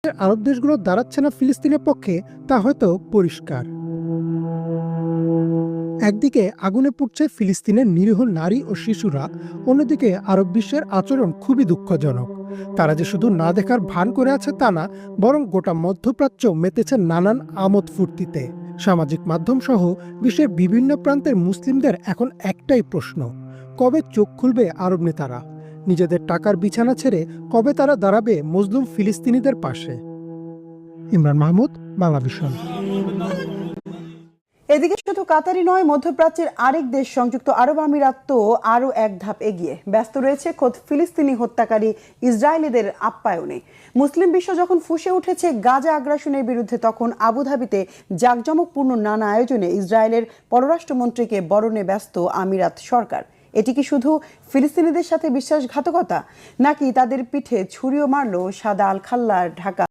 মধ্যপ্রাচ্যের আরব দেশগুলো দাঁড়াচ্ছে না ফিলিস্তিনের পক্ষে তা হয়তো পরিষ্কার। একদিকে আগুনে পুড়ছে ফিলিস্তিনের নিরীহ নারী ও শিশুরা, অন্যদিকে আরব বিশ্বের আচরণ খুবই দুঃখজনক। তারা যে শুধু না দেখার ভান করে আছে তা না, বরং গোটা মধ্যপ্রাচ্য মেতেছে নানান আমোদ ফুর্তিতে। সামাজিক মাধ্যম সহ বিশ্বের বিভিন্ন প্রান্তের মুসলিমদের এখন একটাই প্রশ্ন, কবে চোখ খুলবে আরব নেতারা? নিজেদের টাকার বিছানা ছেড়ে কবে তারা দাঁড়াবে মজলুম ফিলিস্তিনিদের পাশে? ইমরান মাহমুদ, বাংলাভিশন। এদিকে শুধু কাতারই নয়, মধ্যপ্রাচ্যের আরেক দেশ সংযুক্ত আরব আমিরাত তো আরও এক ধাপ এগিয়ে ব্যস্ত রয়েছে খোদ ফিলিস্তিনি হত্যাকারী ইসরায়েলিদের আপ্যায়নে। মুসলিম বিশ্ব যখন ফুঁসে উঠেছে গাজা আগ্রাসনের বিরুদ্ধে, তখন আবুধাবিতে জাঁকজমকপূর্ণ নানা আয়োজনে ইসরায়েলের পররাষ্ট্রমন্ত্রীকে বরণে ব্যস্ত আমিরাত সরকার। এটি কি শুধু ফিলিস্তিনিদের সাথে বিশ্বাসঘাতকতা, নাকি তাদের পিঠে ছুরিও মারল সাদা আল খাল্লার ঢাকা